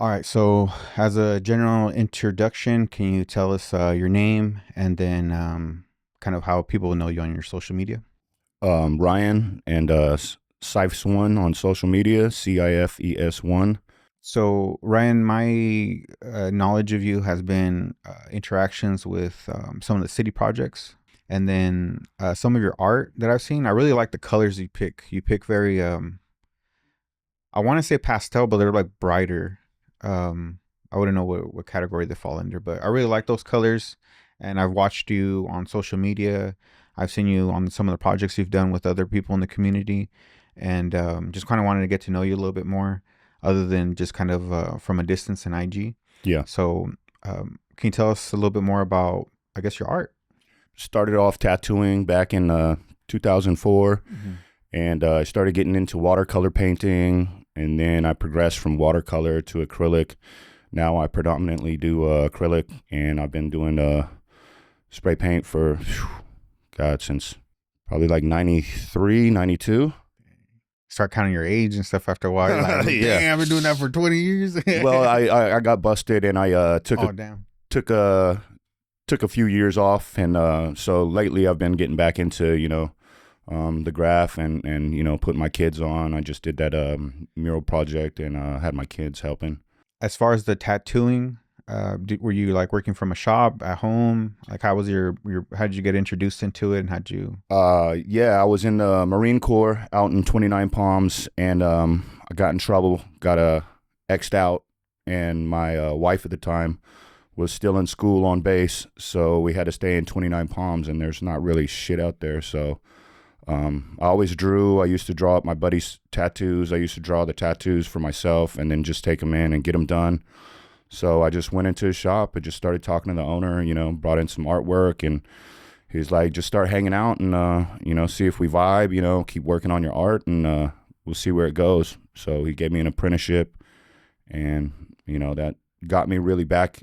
All right. So, as a general introduction, can you tell us your name and then kind of how people know you on your social media? Ryan and CIFES1 on social media, CIFES1. So, Ryan, my knowledge of you has been interactions with some of the city projects, and then some of your art that I've seen. I really like the colors you pick. You pick very, I want to say pastel, but they're like brighter. I wouldn't know what category they fall under, but I really like those colors. And I've watched you on social media. I've seen you on some of the projects you've done with other people in the community, and just kind of wanted to get to know you a little bit more, other than just kind of from a distance in IG. Yeah. So, can you tell us a little bit more about, I guess, your art? Started off tattooing back in 2004, Mm-hmm. and I started getting into watercolor painting, and then I progressed from watercolor to acrylic. Now I predominantly do acrylic, and I've been doing spray paint for, God, since probably like 93, 92. Start counting your age and stuff after a while. You're like, Yeah. damn, I've been doing that for 20 years. Well, I got busted, and I Oh, damn. took a took a few years off, and so lately I've been getting back into the graph and putting my kids on. I just did that mural project, and had my kids helping. As far as the tattooing, were you like working from a shop at home? Like, how was how did you get introduced into it, and how'd you? Yeah, I was in the Marine Corps out in 29 Palms, and I got in trouble, got X'd out, and my wife at the time was still in school on base, so we had to stay in 29 Palms, and there's not really shit out there. So I always drew. I used to draw up my buddies' tattoos. I used to draw the tattoos for myself and then just take them in and get them done. So I just went into his shop and just started talking to the owner, brought in some artwork, and he's like, just start hanging out and, see if we vibe, keep working on your art, and we'll see where it goes. So he gave me an apprenticeship, and, that got me really back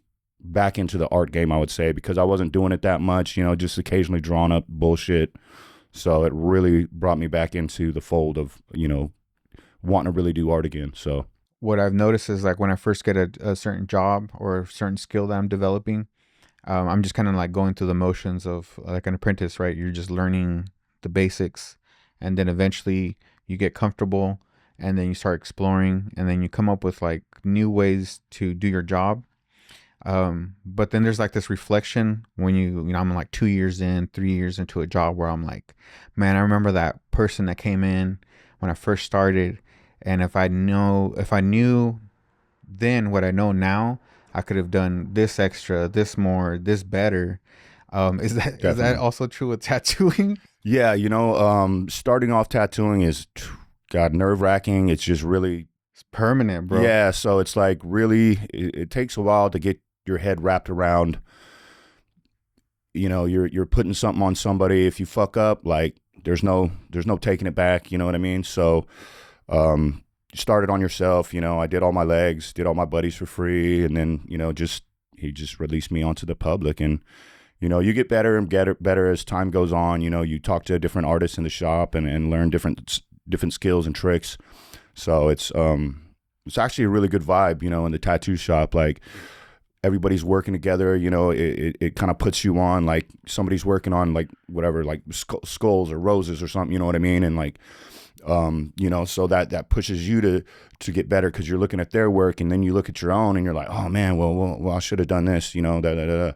into the art game, I would say, because I wasn't doing it that much, just occasionally drawing up bullshit. So it really brought me back into the fold of, wanting to really do art again. So What I've noticed is, like, when I first get a certain job or a certain skill that I'm developing, I'm just kind of like going through the motions of like an apprentice, right? You're just learning the basics, and then eventually you get comfortable, and then you start exploring, and then you come up with like new ways to do your job. But then there's like this reflection when I'm like 2 years in, 3 years into a job where I'm like, man, I remember that person that came in when I first started, and if I knew then what I know now, I could have done this extra, this more, this better. Is that definitely. also true with tattooing? Yeah, starting off tattooing is, God, nerve wracking. It's just really, It's permanent, bro. yeah. So it's like really, it takes a while to get your head wrapped around. You're putting something on somebody. If you fuck up, like there's no taking it back. You know what I mean? So, started on yourself. I did all my legs, did all my buddies for free, and then he just released me onto the public, and you get better and get better as time goes on. You talk to different artists in the shop and learn different skills and tricks. So it's actually a really good vibe, in the tattoo shop. Like, everybody's working together. It kind of puts you on, like somebody's working on like whatever, like skulls or roses or something. You know what I mean? And like, so that pushes you to get better, because you're looking at their work, and then you look at your own, and you're like, oh man, well, I should have done this. Da, da, da.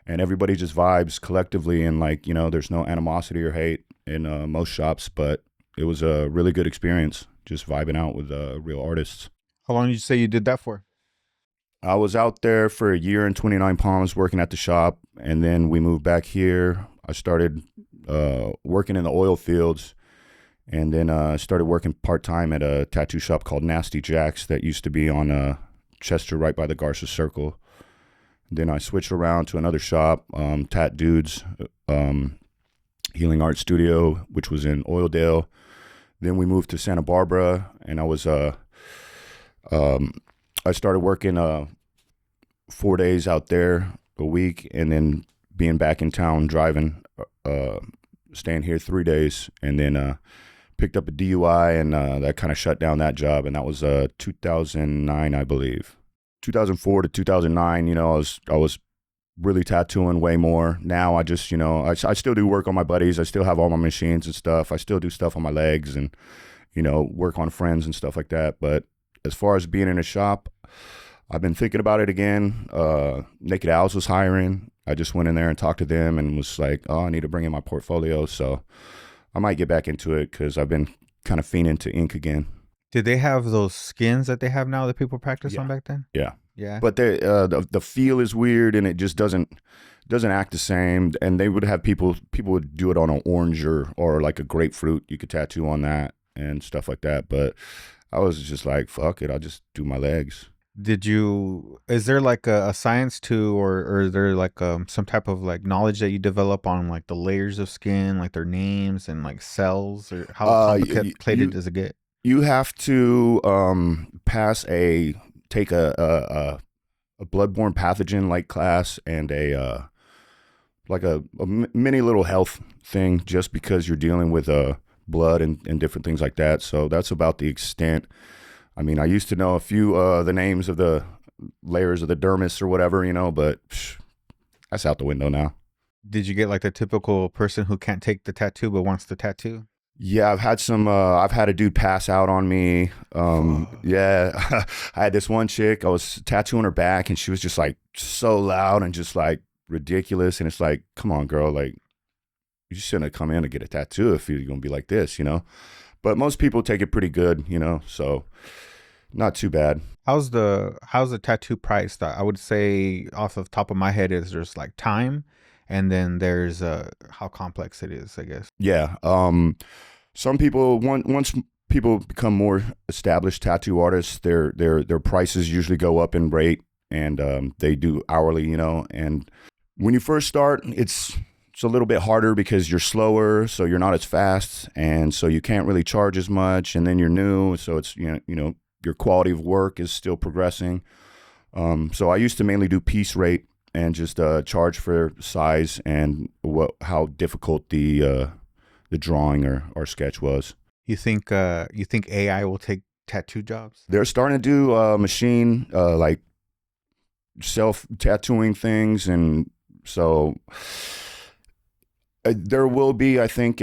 And everybody just vibes collectively, and like, there's no animosity or hate in most shops, but it was a really good experience just vibing out with real artists. How long did you say you did that for? I was out there for a year in 29 Palms working at the shop, and then we moved back here. I started working in the oil fields, and then started working part-time at a tattoo shop called Nasty Jack's that used to be on Chester, right by the Garza Circle. Then I switched around to another shop, Tat Dudes, Healing Art Studio, which was in Oildale. Then we moved to Santa Barbara, and I started working 4 days out there a week, and then being back in town, driving, staying here 3 days, and then picked up a DUI, and that kind of shut down that job, and that was 2009, I believe. 2004 to 2009, I was really tattooing way more. Now I just, I still do work on my buddies. I still have all my machines and stuff. I still do stuff on my legs and, work on friends and stuff like that. But as far as being in a shop, I've been thinking about it again. Naked Owls was hiring. I just went in there and talked to them and was like, oh, I need to bring in my portfolio. So I might get back into it because I've been kind of fiending to ink again. Did they have those skins that they have now that people practice Yeah. on back then? Yeah. Yeah. But the feel is weird and it just doesn't act the same. And they would have people would do it on an orange or like a grapefruit. You could tattoo on that and stuff like that. But I was just like, fuck it, I'll just do my legs. Is there like a science to, or is there like some type of like knowledge that you develop on like the layers of skin, like their names and like cells, or how complicated does it get? You have to take a bloodborne pathogen like class and a mini little health thing just because you're dealing with blood and different things like that. So that's about the extent. I mean, I used to know a few the names of the layers of the dermis or whatever, but that's out the window now. Did you get like the typical person who can't take the tattoo but wants the tattoo? Yeah, I've had a dude pass out on me. Yeah, I had this one chick, I was tattooing her back and she was just like so loud and just like ridiculous. And it's like, come on, girl, like you shouldn't have come in to get a tattoo if you're going to be like this, But most people take it pretty good, so not too bad. How's the tattoo priced? I would say off the top of my head is there's like time, and then there's how complex it is, I guess. Yeah. Some people once people become more established tattoo artists, their prices usually go up in rate, and they do hourly, And when you first start, it's a little bit harder because you're slower, so you're not as fast, and so you can't really charge as much. And then you're new, so it's your quality of work is still progressing. So I used to mainly do piece rate and just charge for size and how difficult the drawing or sketch was. You think AI will take tattoo jobs? They're starting to do machine like self tattooing things, and so there will be, I think,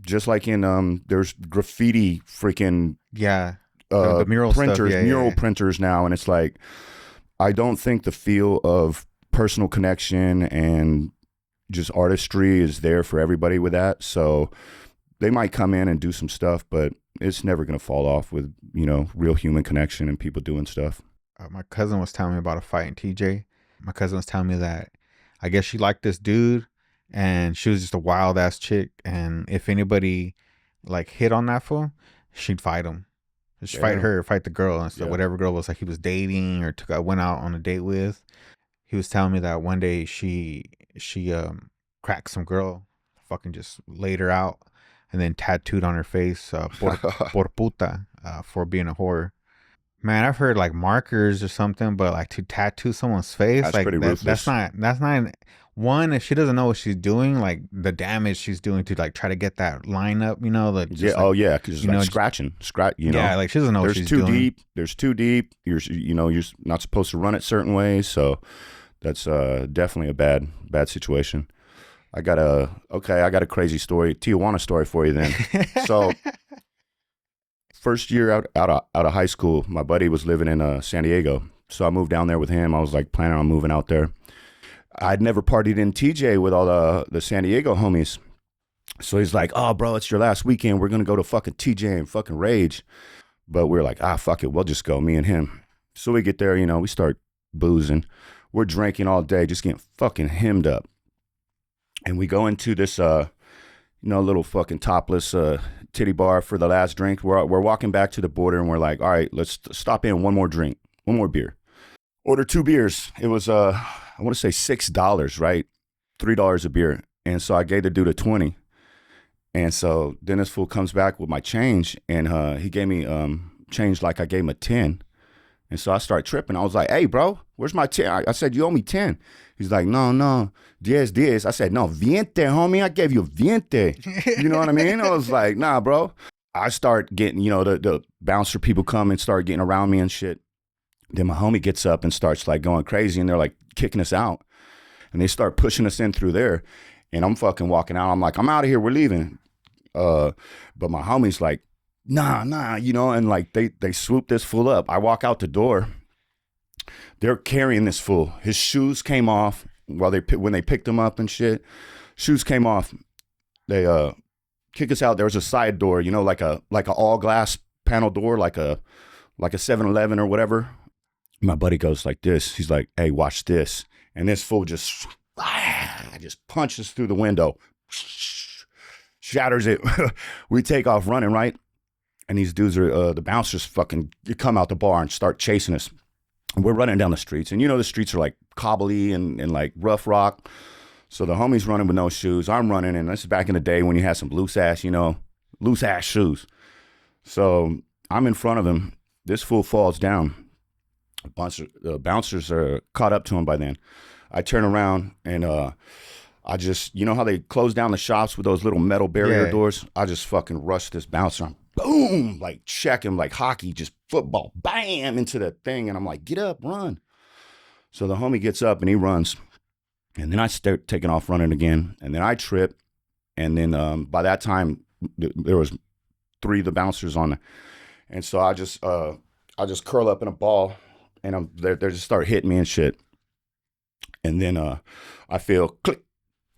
just like in there's graffiti freaking the mural printers, stuff. mural printers now, and it's like I don't think the feel of personal connection and just artistry is there for everybody with that. So they might come in and do some stuff, but it's never going to fall off with real human connection and people doing stuff. My cousin was telling me about a fight in TJ. My cousin was telling me that I guess she liked this dude, and she was just a wild ass chick. And if anybody like hit on that fool, she'd fight him. She'd fight the girl. And so whatever girl was like he was dating or went out on a date with. He was telling me that one day she cracked some girl, fucking just laid her out, and then tattooed on her face por puta, for being a whore. Man, I've heard like markers or something, but like to tattoo someone's face, that's like pretty ruthless. That's not one. If she doesn't know what she's doing, like the damage she's doing to like try to get that line up, because like scratching, Yeah, like she doesn't know what she's doing. There's too deep. You're not supposed to run it certain ways, so that's definitely a bad situation. I got a crazy story, Tijuana story for you then. So first year out of high school, my buddy was living in San Diego, so I moved down there with him. I was like planning on moving out there. I'd never partied in TJ with all the San Diego homies, so he's like, "Oh, bro, it's your last weekend. We're gonna go to fucking TJ and fucking rage." But we're like, fuck it, we'll just go, me and him. So we get there, we start boozing. We're drinking all day, just getting fucking hemmed up. And we go into this, little fucking topless titty bar for the last drink. We're walking back to the border, and we're like, all right, let's stop in one more drink, one more beer. Order 2 beers. It was, I want to say $6, right? $3 a beer. And so I gave the dude a 20. And so then this fool comes back with my change, and he gave me change like I gave him a 10. And so I start tripping. I was like, hey, bro, where's my 10? I said, you owe me 10. He's like, no, 10. I said, no, 20, homie. I gave you 20. You know what I mean? I was like, nah, bro. I start getting, the bouncer people come and start getting around me and shit. Then my homie gets up and starts like going crazy, and they're like kicking us out, and they start pushing us in through there, and I'm fucking walking out. I'm like, I'm out of here. We're leaving. But my homie's like, nah, you know, and like they swoop this fool up. I walk out the door. They're carrying this fool. His shoes came off while when they picked him up and shit. Shoes came off. They kick us out. There was a side door, you know, like a all glass panel door, like a 7-Eleven or whatever. My buddy goes like this. He's like, hey, watch this. And this fool just punches through the window, shatters it. We take off running, right? And these dudes are, the bouncers fucking come out the bar and start chasing us. And we're running down the streets. And you know, the streets are like cobbly and like rough rock. So the homie's running with no shoes. I'm running. And this is back in the day when you had some loose ass shoes. So I'm in front of him. This fool falls down. A bunch of bouncers are caught up to him by then. I turn around and I just, you know how they close down the shops with those little metal barrier doors? I just fucking rush this bouncer. I'm boom, like check him like hockey, just football, bam, into that thing. And I'm like, get up, run. So the homie gets up and he runs. And then I start taking off running again. And then I trip. And then by that time, there was 3 of the bouncers on there. And so I just curl up in a ball. And they just start hitting me and shit. And then I feel click,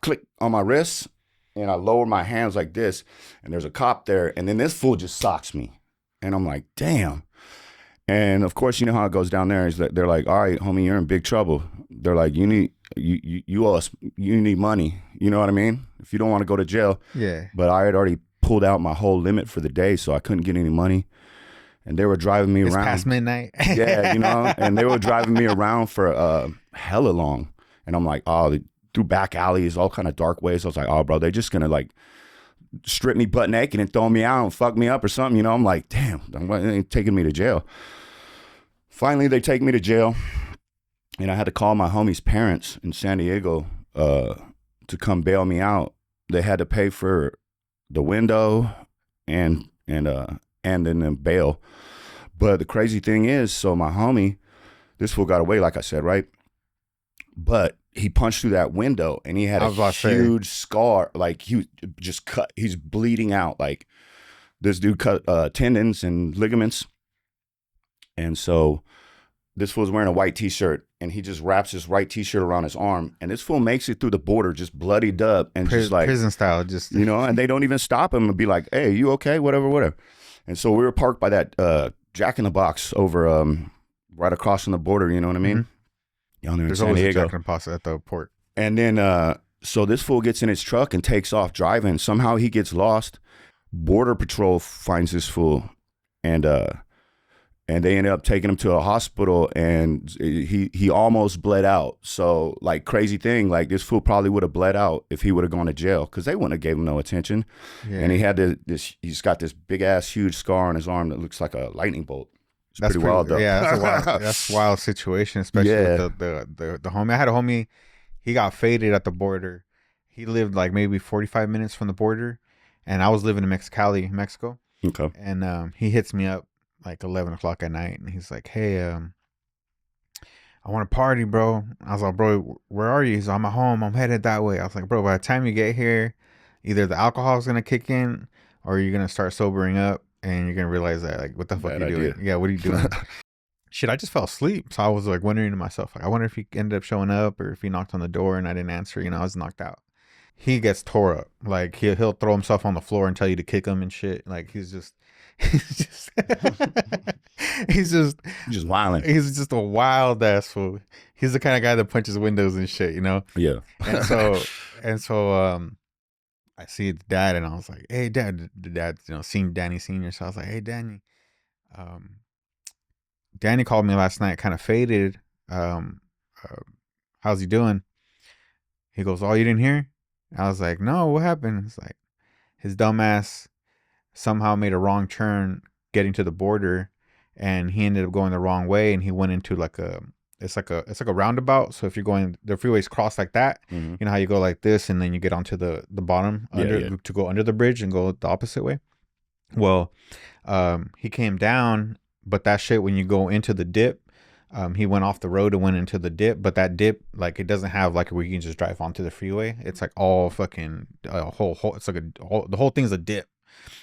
click on my wrists. And I lower my hands like this. And there's a cop there. And then this fool just socks me. And I'm like, damn. And of course, you know how it goes down there is that they're like, all right, homie, you're in big trouble. They're like, you owe us, you need money. You know what I mean? If you don't want to go to jail. Yeah. But I had already pulled out my whole limit for the day, so I couldn't get any money. And they were driving me around. Past midnight. Yeah, you know, and they were driving me around for hella long. And I'm like, oh, through back alleys, all kind of dark ways. I was like, oh, bro, they're just going to like strip me butt naked and throw me out and fuck me up or something. You know, I'm like, damn, they're taking me to jail. Finally, they take me to jail. And I had to call my homie's parents in San Diego to come bail me out. They had to pay for the window and then the bail. But the crazy thing is, so my homie, this fool got away, like I said, right? But he punched through that window and he had a huge scar. Like he just cut, he's bleeding out. Like this dude cut tendons and ligaments. And so this fool's wearing a white t-shirt and he just wraps his white t-shirt around his arm. And this fool makes it through the border, just bloodied up and just like prison style, just, you know, and they don't even stop him and be like, hey, you okay? Whatever. And so we were parked by that Jack in the Box over right across from the border, you know what I mean? Mm-hmm. Down there There's in San always Diego. a Jack in the Box at the port. And then so this fool gets in his truck and takes off driving. Somehow he gets lost. Border Patrol finds this fool and they ended up taking him to a hospital and he almost bled out. So like crazy thing, like this fool probably would have bled out if he would have gone to jail because they wouldn't have gave him no attention. Yeah. And he had he's got this big ass huge scar on his arm that looks like a lightning bolt. That's pretty wild though. Yeah, that's a wild situation, especially with the homie. I had a homie, he got faded at the border. He lived like maybe 45 minutes from the border and I was living in Mexicali, Mexico. Okay. And he hits me up like 11 o'clock at night and he's like, hey, I want to party, bro. I was like, bro, where are you? He's like, I'm at home, I'm headed that way. I was like, bro, by the time you get here, either the alcohol is gonna kick in or you're gonna start sobering up and you're gonna realize that, like, what the fuck are you doing? Yeah, what are you doing? Shit, I just fell asleep. So I was like wondering to myself, like, I wonder if he ended up showing up or if he knocked on the door and I didn't answer. You know, I was knocked out. He gets tore up. Like he'll throw himself on the floor and tell you to kick him and shit. Like he's just he's just wilding. He's just a wild ass fool. He's the kind of guy that punches windows and shit, you know? Yeah. and so I see the dad and I was like, hey dad, the dad, you know, seen Danny Senior. So I was like, hey Danny, Danny called me last night, kind of faded. How's he doing? He goes, oh, you didn't hear? I was like, no, what happened? It's like his dumbass somehow made a wrong turn getting to the border and he ended up going the wrong way and he went into like it's like a roundabout. So if you're going, the freeways cross like that, you know how you go like this and then you get onto the bottom to go under the bridge and go the opposite way. Well, he came down, but that shit, when you go into the dip, He went off the road and went into the dip, but that dip, like, it doesn't have like where you can just drive onto the freeway. It's like all fucking whole. It's like the whole thing's a dip,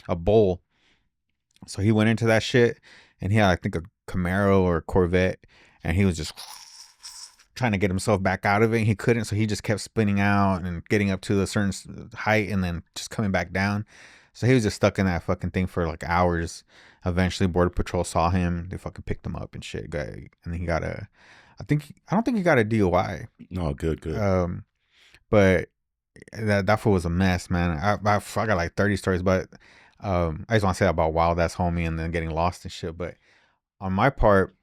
a bowl. So he went into that shit, and he had, I think, a Camaro or a Corvette, and he was just trying to get himself back out of it. And he couldn't, so he just kept spinning out and getting up to a certain height, and then just coming back down. So he was just stuck in that fucking thing for like hours. Eventually, Border Patrol saw him. They fucking picked him up and shit. And then he got a, I don't think he got a DUI. No, good. But that fool was a mess, man. I got like 30 stories, but I just want to say about wild ass homie and then getting lost and shit. But on my part,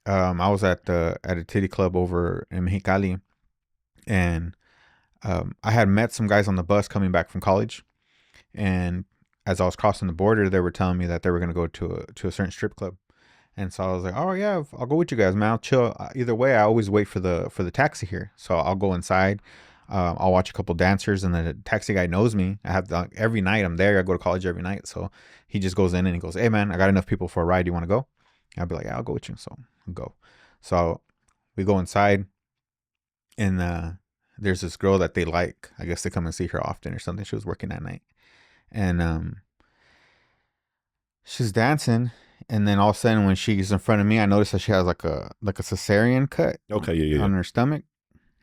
I was at a titty club over in Mexicali, and I had met some guys on the bus coming back from college, and as I was crossing the border, they were telling me that they were gonna go to a certain strip club, and so I was like, oh yeah, I'll go with you guys, man. I'll chill. Either way, I always wait for the taxi here, so I'll go inside. I'll watch a couple dancers, and the taxi guy knows me. I have every night I'm there. I go to college every night, so he just goes in and he goes, "Hey man, I got enough people for a ride. You want to go?" I'll be like, "Yeah, I'll go with you." So I'll go. So we go inside, and there's this girl that they like. I guess they come and see her often or something. She was working that night, and she's dancing, and then all of a sudden when she's in front of me, I notice that she has like a cesarean cut Okay, yeah. on her stomach.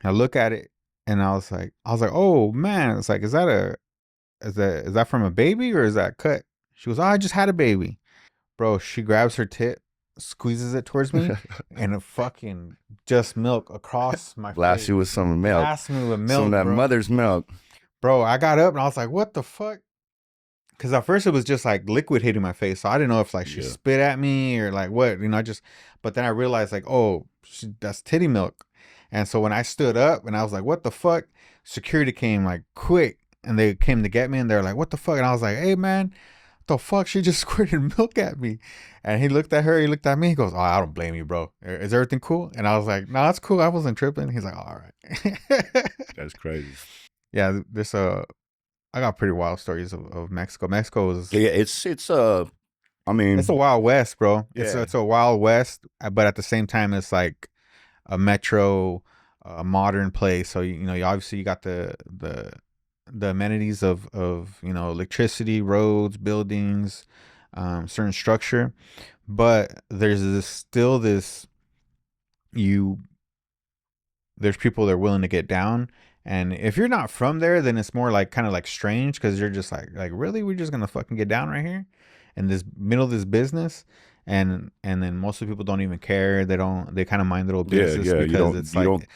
I look at it, and I was like, oh man, it's like, is that from a baby or is that cut? She goes, oh, I just had a baby. Bro, she grabs her tit, squeezes it towards me, and it fucking just milk across my Blast face. you with some milk. Blast me with milk, Some of that bro. mother's milk. Bro, I got up and I was like, what the fuck? Because at first it was just like liquid hitting my face. So I didn't know if like she spit at me or like what, but then I realized like, oh, that's titty milk. And so when I stood up and I was like, what the fuck? Security came like quick, and they came to get me, and they're like, what the fuck? And I was like, hey man, the fuck? She just squirted milk at me. And he looked at her, he looked at me, he goes, oh, I don't blame you, bro. Is everything cool? And I was like, no, that's cool. I wasn't tripping. He's like, all right. That's crazy. Yeah, I got pretty wild stories of Mexico. Mexico is, Yeah, I mean, it's a wild west, bro. Yeah. It's a wild west, but at the same time, it's like a metro, a modern place. So you obviously you got the amenities of electricity, roads, buildings, certain structure, but still this there's people that are willing to get down. And if you're not from there, then it's more like kind of like strange, because you're just like really, we're just gonna fucking get down right here in this middle of this business. And then most of the people don't even care. They kind of mind their own business, because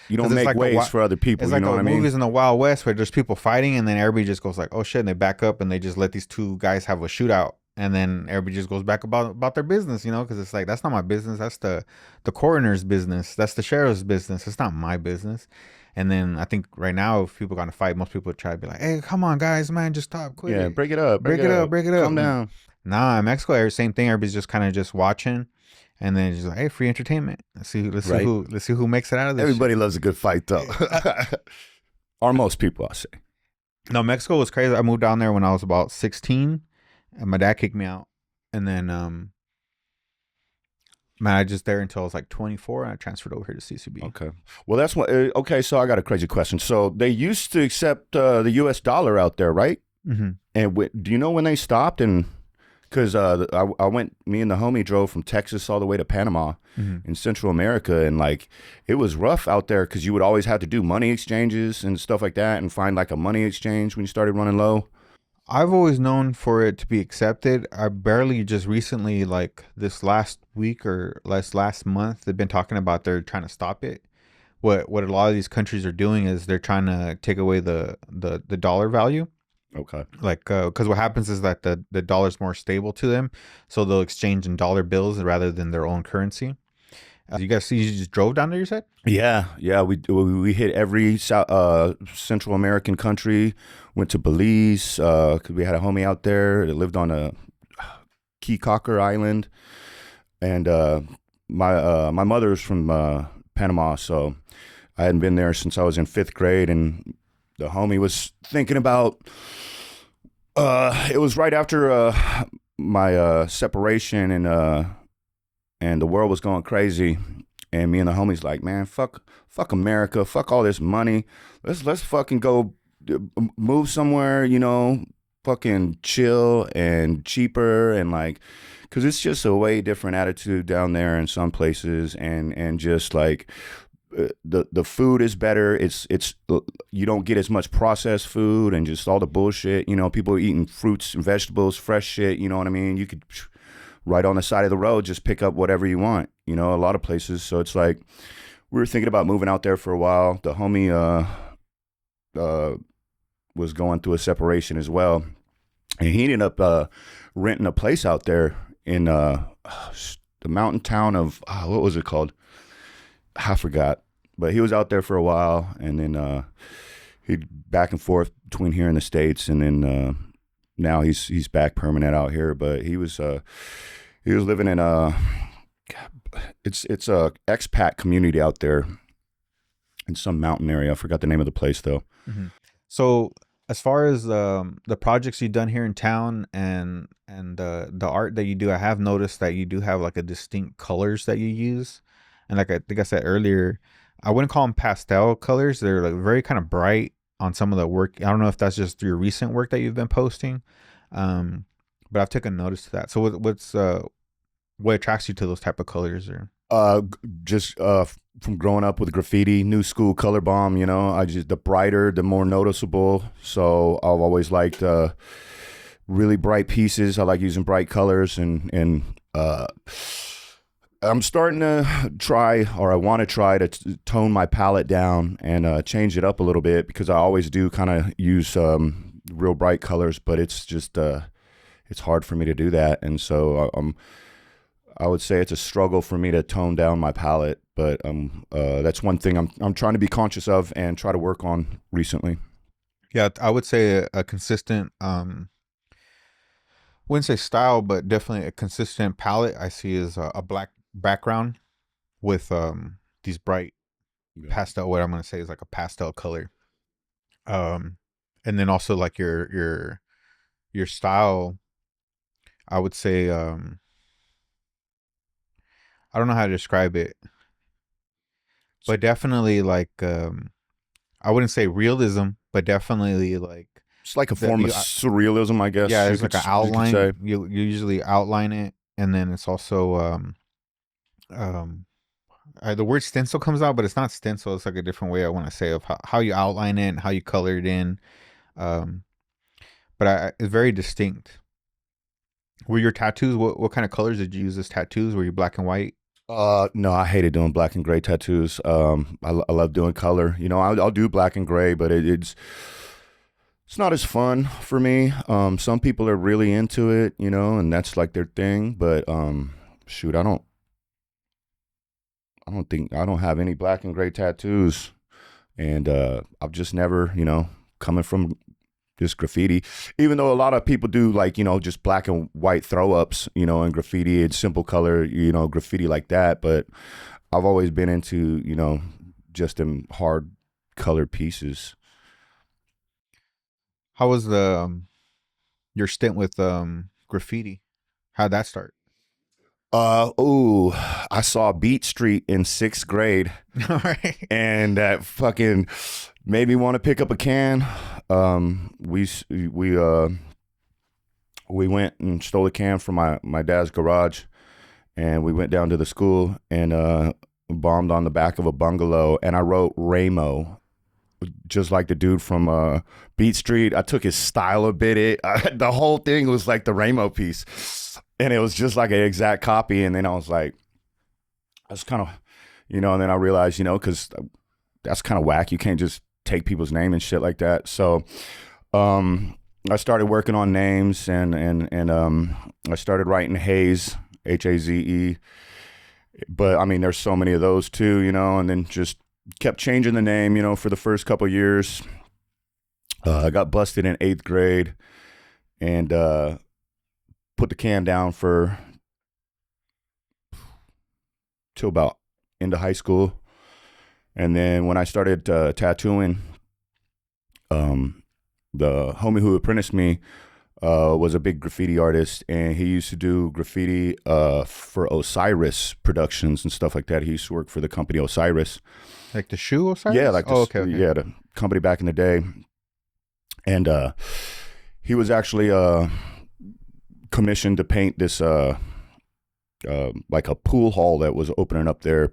you don't make ways for other people. It's You like know what I mean? movies in the Wild West where there's people fighting, and then everybody just goes like, oh shit, and they back up, and they just let these two guys have a shootout, and then everybody just goes back about their business, because it's like, that's not my business. That's the coroner's business. That's the sheriff's business. It's not my business. And then I think right now, if people gonna fight, most people try to be like, hey, come on guys, man, just stop, quit. Yeah, break it up. Break it up. Calm down. Nah, in Mexico, same thing. Everybody's just kind of just watching, and then just like, hey, free entertainment. Let's see who makes it out of this. Everybody loves a good fight, though. Or most people, I say. No, Mexico was crazy. I moved down there when I was about 16, and my dad kicked me out. And then, man, I just there until I was like 24, and I transferred over here to CCB. Okay. Well, that's what. Okay, so I got a crazy question. So they used to accept the U.S. dollar out there, right? Mm-hmm. And do you know when they stopped? And because I went, me and the homie drove from Texas all the way to Panama in Central America, and like it was rough out there because you would always have to do money exchanges and stuff like that, and find like a money exchange when you started running low. I've always known for it to be accepted. I barely just recently, like this last week or last month, they've been talking about they're trying to stop it. What a lot of these countries are doing is they're trying to take away the dollar value. Okay. Like, because what happens is that the dollar's more stable to them, so they'll exchange in dollar bills rather than their own currency. You guys see, you just drove down there, you said? Yeah. We hit every Central American country. Went to Belize because we had a homie out there that lived on a Key Cocker Island, and my mother's from Panama, so I hadn't been there since I was in 5th grade, and the homie was thinking about. It was right after my separation, and the world was going crazy, And me and the homies like, man, fuck America, fuck all this money. Let's fucking go move somewhere, you know, fucking chill and cheaper and like, because it's just a way different attitude down there in some places, and just like the food is better. It's you don't get as much processed food and just all the bullshit. You know, people are eating fruits and vegetables, fresh shit. You know what I mean? You could right on the side of the road just pick up whatever you want. You know, a lot of places. So it's like we were thinking about moving out there for a while. The homie was going through a separation as well, and he ended up renting a place out there in the mountain town of what was it called? I forgot. But he was out there for a while, and then he'd back and forth between here and the States, and then now he's back permanent out here. But he was living in it's a expat community out there in some mountain area. I forgot the name of the place though. Mm-hmm. So as far as the projects you've done here in town and the art that you do, I have noticed that you do have like a distinct colors that you use, and like I think I said earlier, I wouldn't call them pastel colors. They're like very kind of bright on some of the work. I don't know if that's just your recent work that you've been posting, but I've taken notice to that. So what attracts you to those type of colors? Or just from growing up with graffiti, new school color bomb, you know, the brighter, the more noticeable. So I've always liked really bright pieces. I like using bright colors, and I'm starting to try, or I want to try to tone my palette down and change it up a little bit, because I always do kind of use real bright colors, but it's just it's hard for me to do that, and so I would say it's a struggle for me to tone down my palette, but that's one thing I'm trying to be conscious of and try to work on recently. Yeah, I would say a consistent, wouldn't say style, but definitely a consistent palette I see is a black background with these bright pastel. What I'm gonna say is like a pastel color, and then also like your style. I would say I don't know how to describe it, but definitely like I wouldn't say realism, but definitely like it's like a form of surrealism, I guess. Yeah, there's like an outline. You usually outline it, and then it's also the word stencil comes out, but it's not stencil. It's like a different way I want to say of how you outline it and how you color it in. But it's very distinct. Were your tattoos, what kind of colors did you use as tattoos? Were you black and white? No, I hated doing black and gray tattoos. I love doing color. You know, I'll do black and gray, but it's not as fun for me. Some people are really into it, you know, and that's like their thing. But shoot, I don't have any black and gray tattoos, and I've just never, you know, coming from just graffiti, even though a lot of people do like, you know, just black and white throw ups, you know, in graffiti, it's simple color, you know, graffiti like that. But I've always been into, you know, just them hard colored pieces. How was your stint with graffiti? How'd that start? I saw Beat Street in 6th grade. All right. And that fucking made me want to pick up a can. We went and stole a can from my dad's garage, and we went down to the school and bombed on the back of a bungalow, and I wrote Ramo, just like the dude from Beat Street. I took his style a bit. The whole thing was like the Ramo piece. And it was just like an exact copy. And then I was like, that's kind of, you know, and then I realized, you know, because that's kind of whack. You can't just take people's name and shit like that. So I started working on names, and I started writing Haze, Haze. But I mean, there's so many of those too, you know, and then just kept changing the name, you know, for the first couple of years. I got busted in 8th grade, and put the can down for till about into high school. And then when I started tattooing, the homie who apprenticed me was a big graffiti artist, and he used to do graffiti for Osiris Productions and stuff like that. He used to work for the company Osiris. Like the shoe Osiris? Yeah, like oh, okay, okay. yeah, the company back in the day. And he was actually commissioned to paint this like a pool hall that was opening up there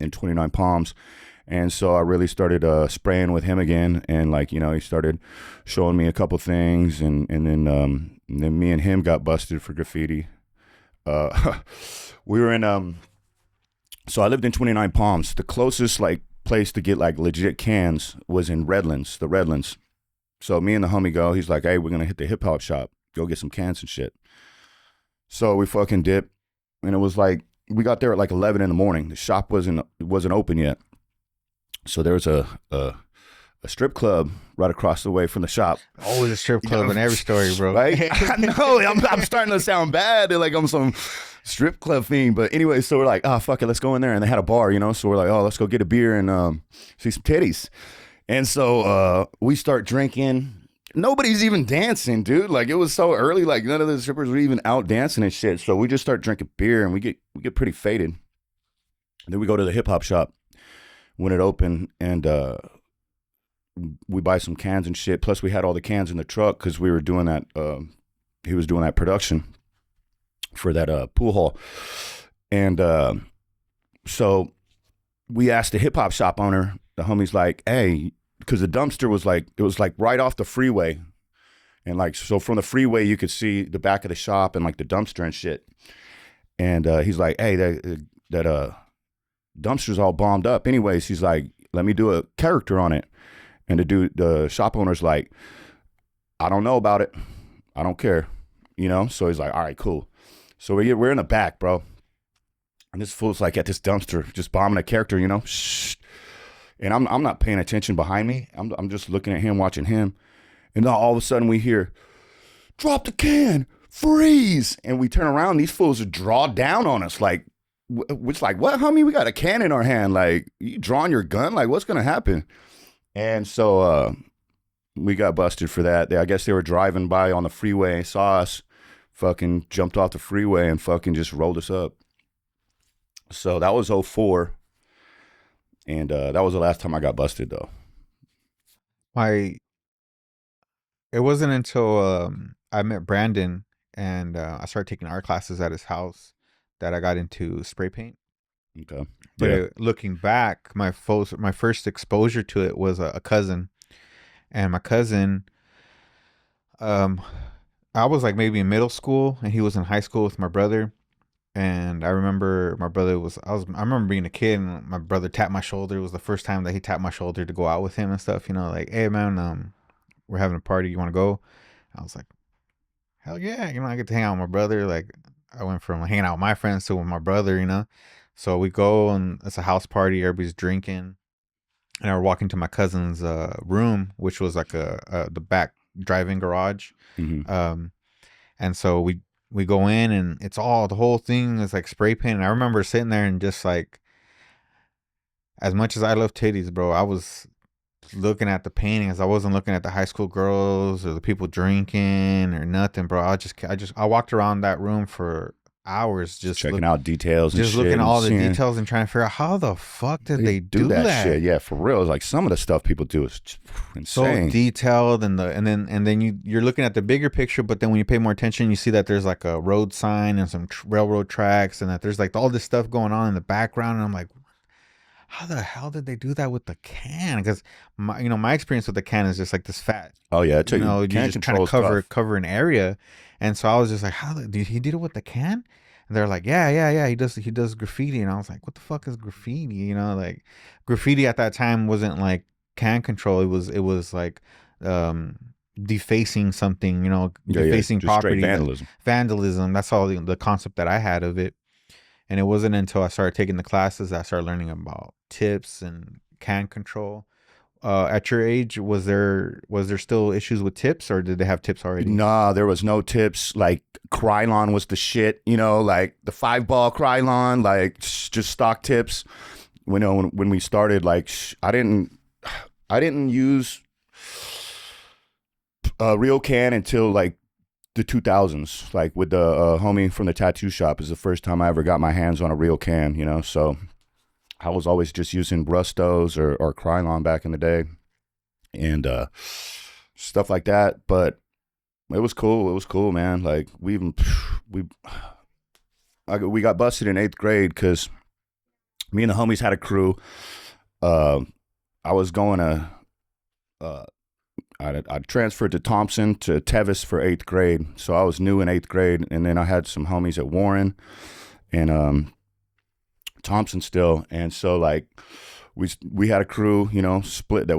in 29 Palms. And so I really started spraying with him again, and like, you know, he started showing me a couple things, and then me and him got busted for graffiti. We were in so I lived in 29 Palms. The closest like place to get like legit cans was in Redlands, the Redlands. So me and the homie go. He's like, "Hey, we're gonna hit the hip hop shop, go get some cans and shit." So we fucking dip, and it was like we got there at like 11 in the morning. The shop wasn't open yet. So there was a strip club right across the way from the shop. Always a strip club in every story, bro. Right? I know. I'm starting to sound bad. They're like I'm some strip club fiend. But anyway, so we're like, oh, fuck it, let's go in there. And they had a bar, you know. So we're like, oh, let's go get a beer and see some titties. And so we start drinking. Nobody's even dancing, dude. Like it was so early. Like none of the strippers were even out dancing and shit. So we just start drinking beer, and we get pretty faded. And then we go to the hip hop shop when it opened, and we buy some cans and shit. Plus we had all the cans in the truck because we were doing that. He was doing that production for that pool hall. And so we asked the hip hop shop owner, the homie's like, hey, because the dumpster was like, it was like right off the freeway. And like, so from the freeway, you could see the back of the shop and like the dumpster and shit. And he's like, hey, that dumpster's all bombed up. Anyways, he's like, let me do a character on it. And the shop owner's like, I don't know about it. I don't care. You know? So he's like, all right, cool. So we're in the back, bro. And this fool's like at this dumpster, just bombing a character, you know? Shh. And I'm not paying attention behind me. I'm just looking at him, watching him. And then all of a sudden we hear, drop the can, freeze. And we turn around, these fools are draw down on us. Like, which like, what, homie? We got a can in our hand. Like, you drawing your gun? Like, what's going to happen? And so we got busted for that. I guess they were driving by on the freeway, saw us, fucking jumped off the freeway and fucking just rolled us up. So that was 2004. And that was the last time I got busted, though. It wasn't until I met Brandon and I started taking art classes at his house that I got into spray paint. Okay. But looking back, my first exposure to it was a cousin. And my cousin, I was like maybe in middle school and he was in high school with my brother. And I remember my brother I remember being a kid and my brother tapped my shoulder. It was the first time that he tapped my shoulder to go out with him and stuff, you know, like, hey man, we're having a party. You want to go? I was like, hell yeah. You know, I get to hang out with my brother. Like I went from hanging out with my friends to with my brother, you know? So we go and it's a house party. Everybody's drinking. And I walk into my cousin's room, which was like the back drive-in garage. Mm-hmm. And so we go in and it's the whole thing is like spray paint. And I remember sitting there and just like, as much as I love titties, bro, I was looking at the paintings. I wasn't looking at the high school girls or the people drinking or nothing, bro. I walked around that room for hours just checking out details and just shit, looking at all the seeing, details and trying to figure out how the fuck did they do that shit. Yeah, for real. It's like some of the stuff people do is insane. So detailed, and then you're looking at the bigger picture, but then when you pay more attention, you see that there's like a road sign and some railroad tracks, and that there's like all this stuff going on in the background, and I'm like, how the hell did they do that with the can? Because my experience with the can is just like this fat. Oh yeah, you just kind of cover an area, and so I was just like, how did he did it with the can? And they're like, yeah, he does graffiti, and I was like, what the fuck is graffiti? You know, like graffiti at that time wasn't like can control. It was like defacing something, you know, defacing property, vandalism. That's all the concept that I had of it. And it wasn't until I started taking the classes that I started learning about tips and can control. At your age, was there still issues with tips, or did they have tips already? Nah, there was no tips. Like Krylon was the shit, you know, like the 5-ball Krylon, like just stock tips. When we started, like I didn't use real can until like the 2000s, like with the homie from the tattoo shop. Is the first time I ever got my hands on a real can, you know. So I was always just using Rustos or Krylon back in the day, and stuff like that. But it was cool. It was cool, man. Like we got busted in 8th grade because me and the homies had a crew. Uh, I was going to. I transferred to Thompson to Tevis for 8th grade, so I was new in 8th grade, and then I had some homies at Warren and Thompson still, and so like we had a crew, you know, split,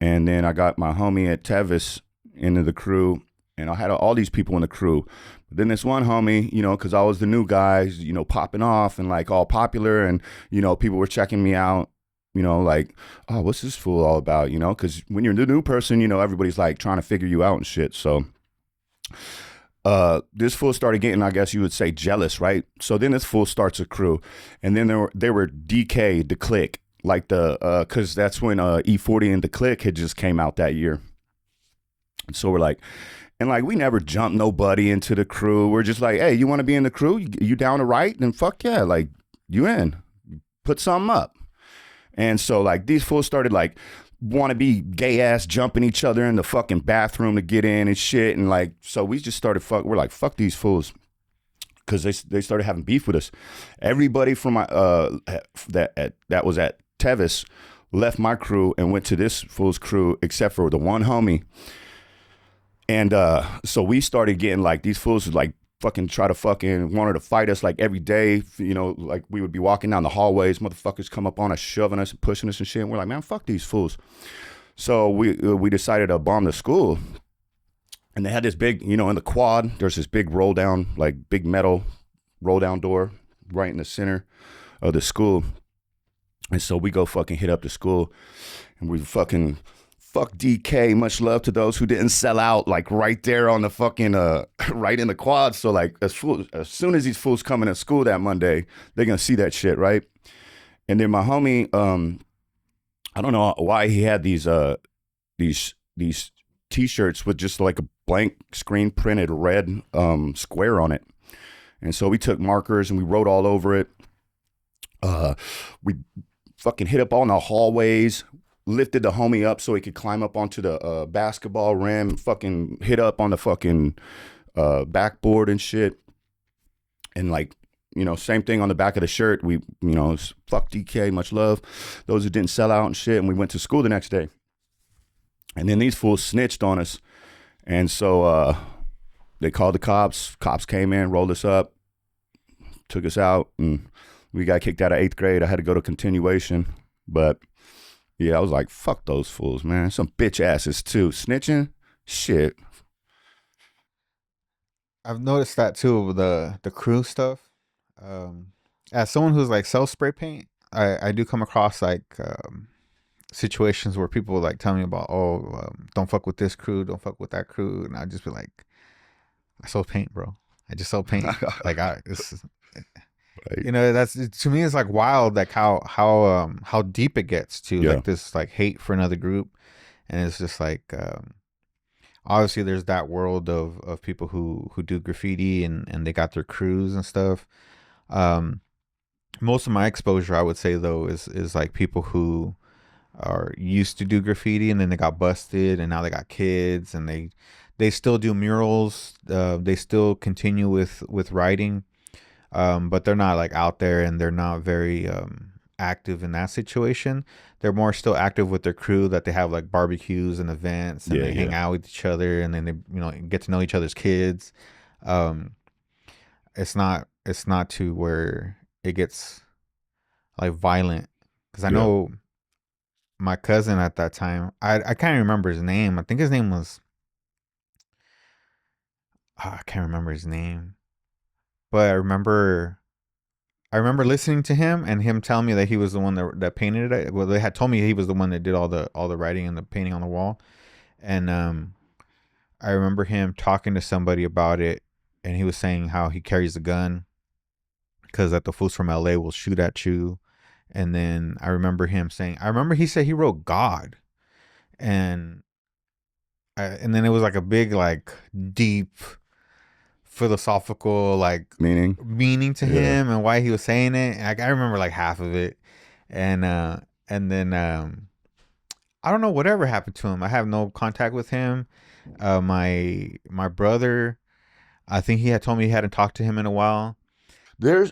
and then I got my homie at Tevis into the crew, and I had all these people in the crew. But then this one homie, you know, because I was the new guy, you know, popping off and like all popular, and you know, people were checking me out. You know, like, oh, what's this fool all about? You know, because when you're the new person, you know, everybody's like trying to figure you out and shit. So this fool started getting, I guess you would say, jealous, right? So then this fool starts a crew, and then they were DK, the Click, like because that's when E40 and the Click had just came out that year. And so we're like, and like we never jumped nobody into the crew. We're just like, hey, you want to be in the crew? You down to write? Then fuck yeah, like you in, put something up. And so like these fools started like want to be gay ass jumping each other in the fucking bathroom to get in and shit. And like, so we just started we're like, fuck these fools. Cause they started having beef with us. Everybody from my, that was at Tevis left my crew and went to this fool's crew, except for the one homie. And so we started getting like, these fools would like fucking wanted to fight us like every day. You know, like we would be walking down the hallways, motherfuckers come up on us, shoving us and pushing us and shit. And we're like, man, fuck these fools. So we decided to bomb the school. And they had this big, you know, in the quad, there's this big roll down, like big metal roll down door right in the center of the school. And so we go fucking hit up the school, and we fucking fuck DK, much love to those who didn't sell out, like right there on the fucking, right in the quad. So like as soon as these fools come in at school that Monday, they're gonna see that shit, right? And then my homie, I don't know why he had these t-shirts with just like a blank screen printed red square on it. And so we took markers and we wrote all over it. We fucking hit up all in the hallways, lifted the homie up so he could climb up onto the basketball rim, fucking hit up on the fucking backboard and shit. And like, you know, same thing on the back of the shirt. We, you know, fuck DK, much love. Those who didn't sell out and shit. And we went to school the next day. And then these fools snitched on us. And so they called the cops. Cops came in, rolled us up, took us out, and we got kicked out of 8th grade. I had to go to continuation. But yeah, I was like, fuck those fools, man. Some bitch asses too. Snitching? Shit. I've noticed that too with the crew stuff. As someone who's like self spray paint, I do come across like situations where people like tell me about, don't fuck with this crew, don't fuck with that crew, and I just be like, I sell paint, bro. I just sell paint. Like Right. you know, that's, to me it's like wild, like how deep it gets to, Yeah. like this like hate for another group. And it's just like obviously there's that world of people who do graffiti and they got their crews and stuff. Most of my exposure, I would say though, is like people who are used to do graffiti and then they got busted and now they got kids and they still do murals. They still continue with writing. But they're not like out there and they're not very active in that situation. They're more still active with their crew, that they have like barbecues and events and they hang out with each other and then they, you know, get to know each other's kids. It's not to where it gets like violent, because I know my cousin at that time, I can't remember his name. I think his name was, I can't remember his name. But I remember listening to him and him telling me that he was the one that painted it. Well, they had told me he was the one that did all the writing and the painting on the wall. And I remember him talking to somebody about it, and he was saying how he carries a gun because that the fools from LA will shoot at you. And then I remember him saying, he said he wrote God, and and then it was like a big, like deep philosophical like Meaning, meaning to yeah. him and why he was saying it. Like I remember like half of it, and then I don't know whatever happened to him. I have no contact with him. My brother, I think he had told me he hadn't talked to him in a while. There's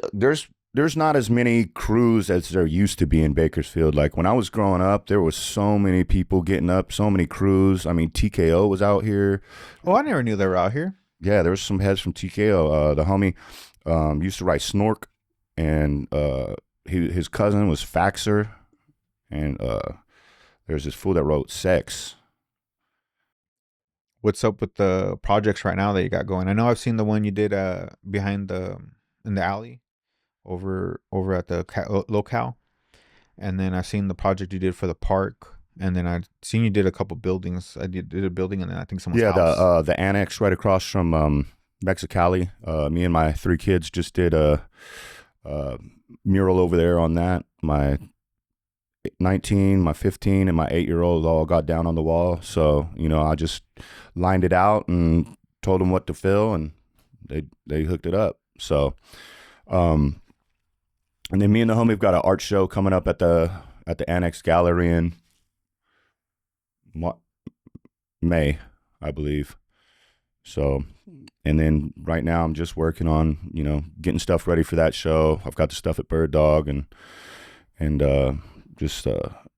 not as many crews as there used to be in Bakersfield. Like when I was growing up, there was so many people getting up, so many crews. I mean, TKO was out here. Oh, I never knew they were out here. Yeah, there was some heads from TKO. The homie used to write Snork, and his cousin was Faxer, and there's this fool that wrote Sex. What's up with the projects right now that you got going? I know I've seen the one you did behind the in the alley over at the locale, and then I've seen the project you did for the park, and then I've seen you did a couple buildings. I did a building, and then I think someone's Yeah, house. the annex right across from Mexicali. Me and my three kids just did a mural over there on that. My 19, my 15, and my 8-year-old all got down on the wall. So, I just lined it out and told them what to fill, and they hooked it up. So, and then me and the homie have got an art show coming up at the Annex Gallery in May, I believe. So, and then right now I'm just working on, getting stuff ready for that show. I've got the stuff at Bird Dog, and just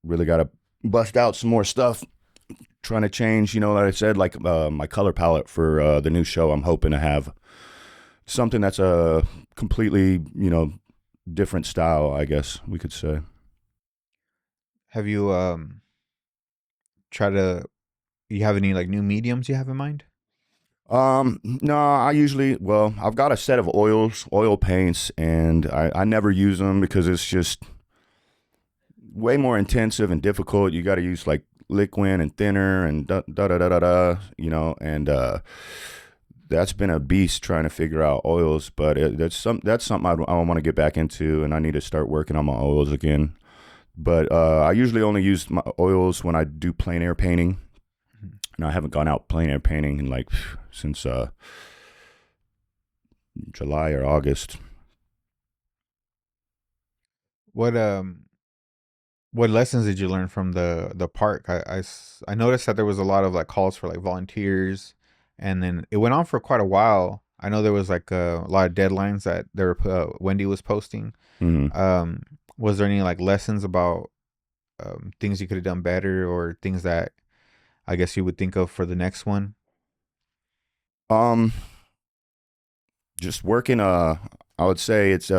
really got to bust out some more stuff. Trying to change, like I said, like my color palette for the new show. I'm hoping to have something that's a completely, different style, I guess we could say. Have you try to? You have any like new mediums you have in mind? No, I've got a set of oil paints, and I never use them because it's just way more intensive and difficult. You got to use like liquid and thinner and da da da da da, and that's been a beast trying to figure out oils. But that's something I want to get back into, and I need to start working on my oils again. But I usually only use my oils when I do plein air painting, and I haven't gone out plein air painting in like since July or August. What what lessons did you learn from the park? I noticed that there was a lot of like calls for like volunteers, and then it went on for quite a while. I know there was like a lot of deadlines that Wendy was posting. Mm-hmm. Was there any like lessons about things you could have done better, or things that I guess you would think of for the next one? Um, just working. I would say it's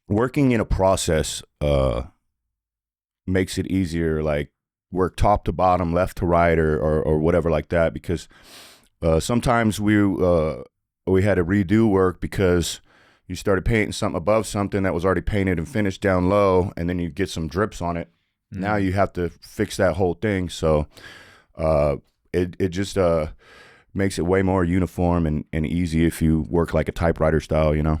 working in a process makes it easier. Like work top to bottom, left to right, or whatever like that. Because sometimes we had to redo work because you started painting something above something that was already painted and finished down low, and then you get some drips on it. Now you have to fix that whole thing. So it just makes it way more uniform and easy if you work like a typewriter style. Have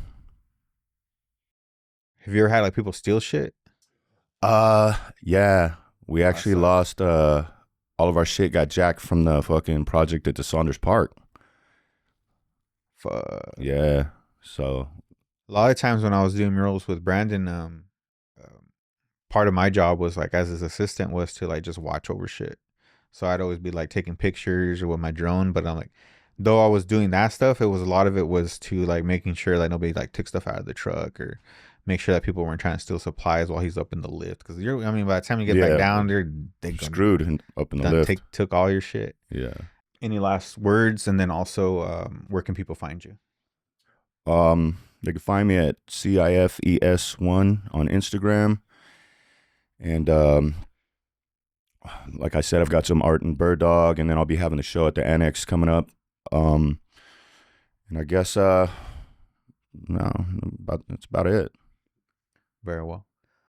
you ever had like people steal shit? Yeah, we Oh, that actually sucks. lost all of our shit got jacked from the fucking project at the Saunders Park. Fuck. Yeah. So, A lot of times when I was doing murals with Brandon, part of my job was like as his assistant was to like just watch over shit. So I'd always be like taking pictures or with my drone, but I'm like, though I was doing that stuff, it was a lot of it was to like making sure that nobody like took stuff out of the truck, or make sure that people weren't trying to steal supplies while he's up in the lift. Because I mean, by the time you get back yeah, down, they gonna screwed up in the done lift. took all your shit. Yeah. Any last words, and then also where can people find you? They can find me at CIFES1 on Instagram. And like I said, I've got some art in Bird Dog, and then I'll be having a show at the Annex coming up. And I guess no, that's about it. Very well.